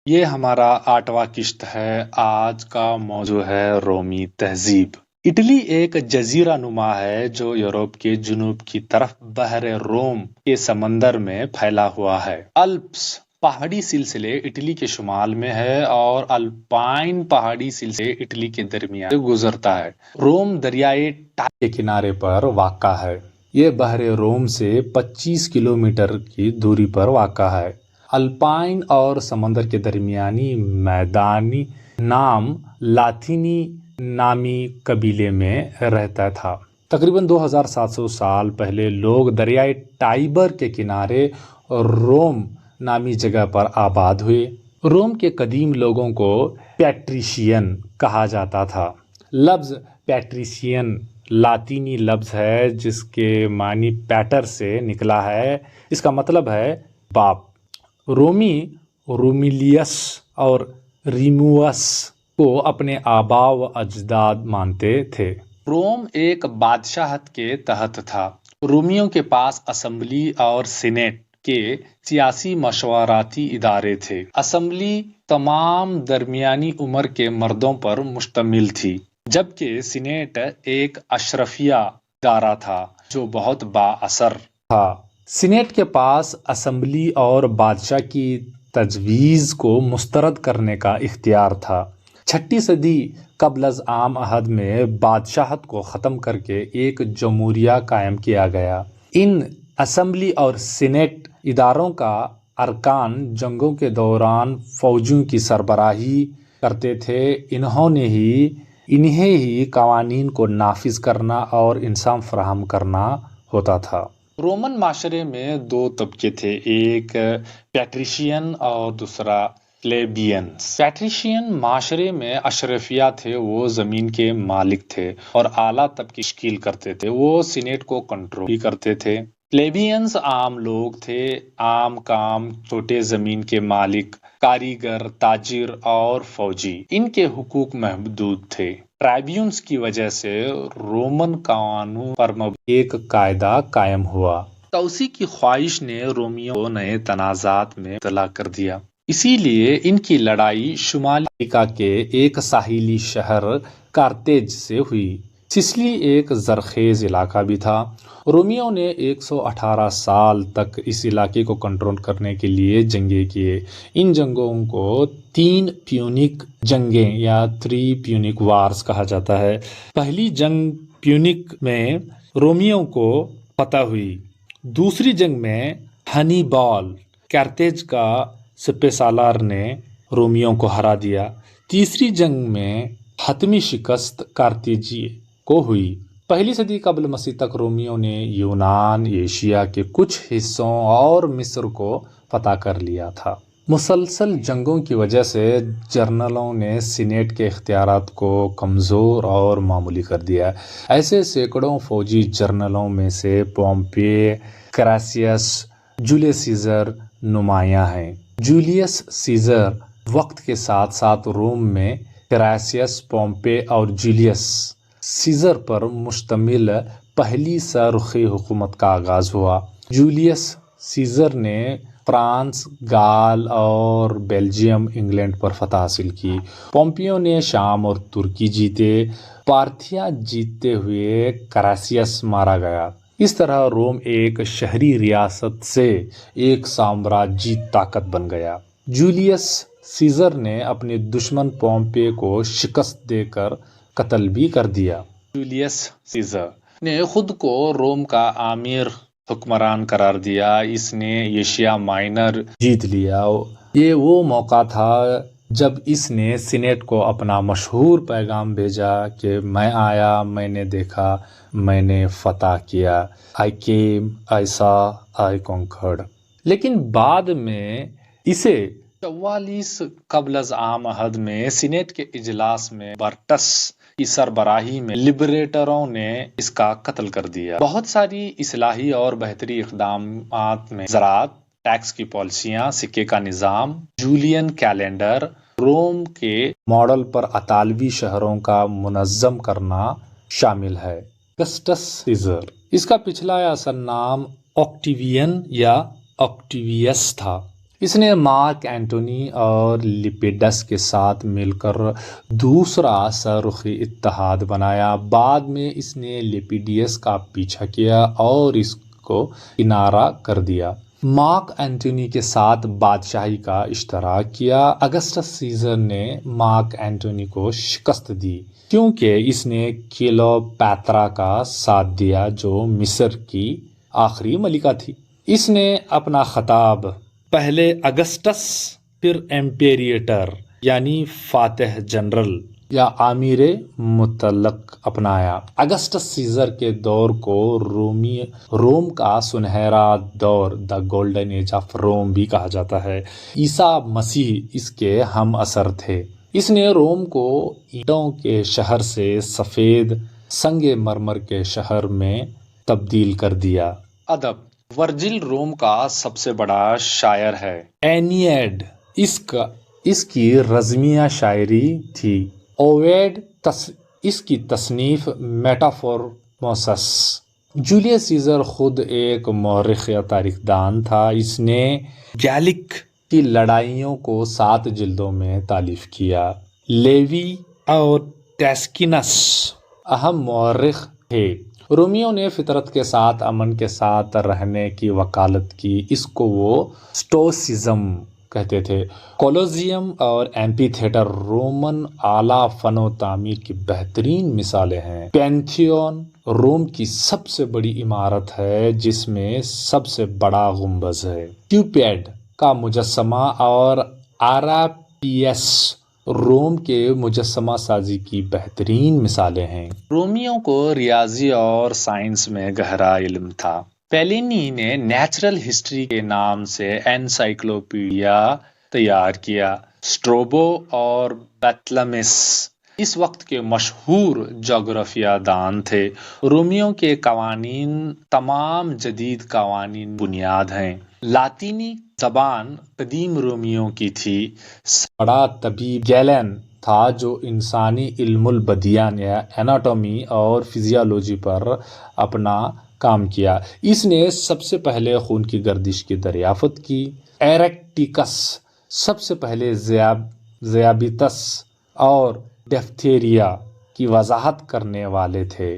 یہ ہمارا 8واں قسط ہے۔ آج کا موضوع ہے رومی تہذیب۔ اٹلی ایک جزیرہ نما ہے جو یورپ کے جنوب کی طرف بحر روم کے سمندر میں پھیلا ہوا ہے۔ الپس پہاڑی سلسلے اٹلی کے شمال میں ہے اور الپائن پہاڑی سلسلے اٹلی کے درمیان سے گزرتا ہے۔ روم دریائے ٹائی کے کنارے پر واقع ہے۔ یہ بحر روم سے 25 کلومیٹر کی دوری پر واقع ہے۔ الپائن اور سمندر کے درمیانی میدانی نام لاطینی نامی قبیلے میں رہتا تھا۔ تقریباً 2700 سال پہلے لوگ دریائے ٹائبر کے کنارے روم نامی جگہ پر آباد ہوئے۔ روم کے قدیم لوگوں کو پیٹریشین کہا جاتا تھا۔ لفظ پیٹریشین لاطینی لفظ ہے جس کے معنی پیٹر سے نکلا ہے۔ اس کا مطلب ہے باپ۔ رومی رومیلیس اور ریموس کو اپنے آباء و اجداد مانتے تھے۔ روم ایک بادشاہت کے تحت تھا۔ رومیوں کے پاس اسمبلی اور سینیٹ کے سیاسی مشاورتی ادارے تھے۔ اسمبلی تمام درمیانی عمر کے مردوں پر مشتمل تھی، جبکہ سینیٹ ایک اشرافیہ ادارہ تھا جو بہت بااثر تھا۔ سینیٹ کے پاس اسمبلی اور بادشاہ کی تجویز کو مسترد کرنے کا اختیار تھا۔ 6 صدی قبل از عام عہد میں بادشاہت کو ختم کر کے ایک جمہوریہ قائم کیا گیا۔ ان اسمبلی اور سینیٹ اداروں کا ارکان جنگوں کے دوران فوجوں کی سربراہی کرتے تھے۔ انہیں ہی قوانین کو نافذ کرنا اور انصاف فراہم کرنا ہوتا تھا۔ رومن معاشرے میں 2 طبقے تھے، ایک پیٹریشین اور دوسرا پلیبیئنس۔ پیٹریشین معاشرے میں اشرافیہ تھے، وہ زمین کے مالک تھے اور اعلیٰ طبقے تشکیل کرتے تھے، وہ سینیٹ کو کنٹرول بھی کرتے تھے۔ پلیبیئنس عام لوگ تھے، عام کام، چھوٹے زمین کے مالک، کاریگر، تاجر اور فوجی۔ ان کے حقوق محدود تھے۔ ٹرائبیونز کی وجہ سے رومن قانون پر مبنی ایک قاعدہ قائم ہوا۔ توسیع کی خواہش نے رومیوں کو نئے تنازعات میں مبتلا کر دیا۔ اسی لیے ان کی لڑائی شمالی افریقہ کے ایک ساحلی شہر کارتیج سے ہوئی۔ سسلی ایک زرخیز علاقہ بھی تھا۔ رومیوں نے 118 سال تک اس علاقے کو کنٹرول کرنے کے لیے جنگیں کیے۔ ان جنگوں کو 3 پیونک جنگیں یا 3 پیونک وارز کہا جاتا ہے۔ پہلی جنگ پیونک میں رومیوں کو فتح ہوئی۔ دوسری جنگ میں ہنیبال کارتیج کا سپہ سالار نے رومیوں کو ہرا دیا۔ تیسری جنگ میں حتمی شکست کارتیجی کو ہوئی۔ پہلی صدی قبل مسیح تک رومیوں نے یونان، ایشیا کے کچھ حصوں اور مصر کو فتح کر لیا تھا۔ مسلسل جنگوں کی وجہ سے جنرلوں نے سینیٹ کے اختیارات کو کمزور اور معمولی کر دیا۔ ایسے سینکڑوں فوجی جنرلوں میں سے پومپے، کریسیس، جولیس سیزر نمایاں ہیں۔ جولیس سیزر وقت کے ساتھ ساتھ روم میں کریسیس، پومپے اور جولیس سیزر پر مشتمل پہلی سرخی حکومت کا آغاز ہوا۔ جولیس سیزر نے فرانس، گال اور بیلجیم، انگلینڈ پر فتح حاصل کی۔ پومپیو نے شام اور ترکی جیتے۔ پارتھیا جیتتے ہوئے کریسیس مارا گیا۔ اس طرح روم ایک شہری ریاست سے ایک سامراجی طاقت بن گیا۔ جولیس سیزر نے اپنے دشمن پومپے کو شکست دے کر قتل بھی کر دیا۔ جولیس سیزر نے خود کو روم کا امیر حکمران قرار دیا۔ اس نے ایشیا مائنر جیت لیا۔ یہ وہ موقع تھا جب اس نے سینیٹ کو اپنا مشہور پیغام بھیجا کہ میں آیا، میں نے دیکھا، میں نے فتح کیا۔ I came, I saw, I conquered۔ لیکن بعد میں اسے 44 قبل از عام عہد میں سینیٹ کے اجلاس میں برٹس کی سربراہی میں لبریٹروں نے اس کا قتل کر دیا۔ بہت ساری اصلاحی اور بہتری اقدامات میں زراعت، ٹیکس کی پالیسیاں، سکے کا نظام، جولین کیلنڈر، روم کے ماڈل پر اطالوی شہروں کا منظم کرنا شامل ہے۔ اگسٹس سیزر، اس کا پچھلا یا اصل نام آکٹیوین یا آکٹیویس تھا۔ اس نے مارک اینٹونی اور لیپیڈس کے ساتھ مل کر دوسرا سرخی اتحاد بنایا۔ بعد میں اس نے لیپیڈیس کا پیچھا کیا اور اس کو کنارہ کر دیا۔ مارک اینٹونی کے ساتھ بادشاہی کا اشتراک کیا۔ اگسٹس سیزر نے مارک اینٹونی کو شکست دی کیونکہ اس نے کلیوپاترا کا ساتھ دیا جو مصر کی آخری ملکہ تھی۔ اس نے اپنا خطاب پہلے اگسٹس پھر ایمپیریٹر یعنی فاتح جنرل یا امیر مطلق اپنایا۔ اگسٹس سیزر کے دور کو روم کا سنہرا دور دا گولڈن ایج آف روم بھی کہا جاتا ہے۔ عیسیٰ مسیح اس کے ہم عصر تھے۔ اس نے روم کو اینٹوں کے شہر سے سفید سنگ مرمر کے شہر میں تبدیل کر دیا۔ ادب ورجل روم کا سب سے بڑا شاعر ہے۔ اینیڈ اس کی رزمیہ شاعری تھی۔ اوویڈ اس کی تصنیف میٹافورموسس۔ جولیس سیزر خود ایک مورخ یا تاریخ دان تھا۔ اس نے گیلک کی لڑائیوں کو 7 جلدوں میں تالیف کیا۔ لیوی اور ٹیسکینس اہم مورخ تھے۔ رومیوں نے فطرت کے ساتھ امن کے ساتھ رہنے کی وکالت کی۔ اس کو وہ سٹوسزم کہتے تھے۔ کولوزیم اور ایمپی تھیٹر رومن اعلیٰ فن و تعمیر کی بہترین مثالیں ہیں۔ پینتھیون روم کی سب سے بڑی عمارت ہے جس میں سب سے بڑا گنبد ہے۔ کیوپیڈ کا مجسمہ اور آراپیس روم کے مجسمہ سازی کی بہترین مثالیں ہیں۔ رومیوں کو ریاضی اور سائنس میں گہرا علم تھا۔ پیلینی نے نیچرل ہسٹری کے نام سے انسائکلوپیڈیا تیار کیا۔ اسٹروبو اور بیتلمس اس وقت کے مشہور جغرافیہ دان تھے۔ رومیوں کے قوانین تمام جدید قوانین بنیاد ہیں۔ لاطینی زبان قدیم رومیوں کی تھی۔ بڑا طبیب گیلن تھا جو انسانی علم البدیان یا اناٹومی اور فزیالوجی پر اپنا کام کیا۔ اس نے سب سے پہلے خون کی گردش کی دریافت کی۔ ایریکٹیکس سب سے پہلے ذیابیطس اور ڈیفتیریا کی وضاحت کرنے والے تھے۔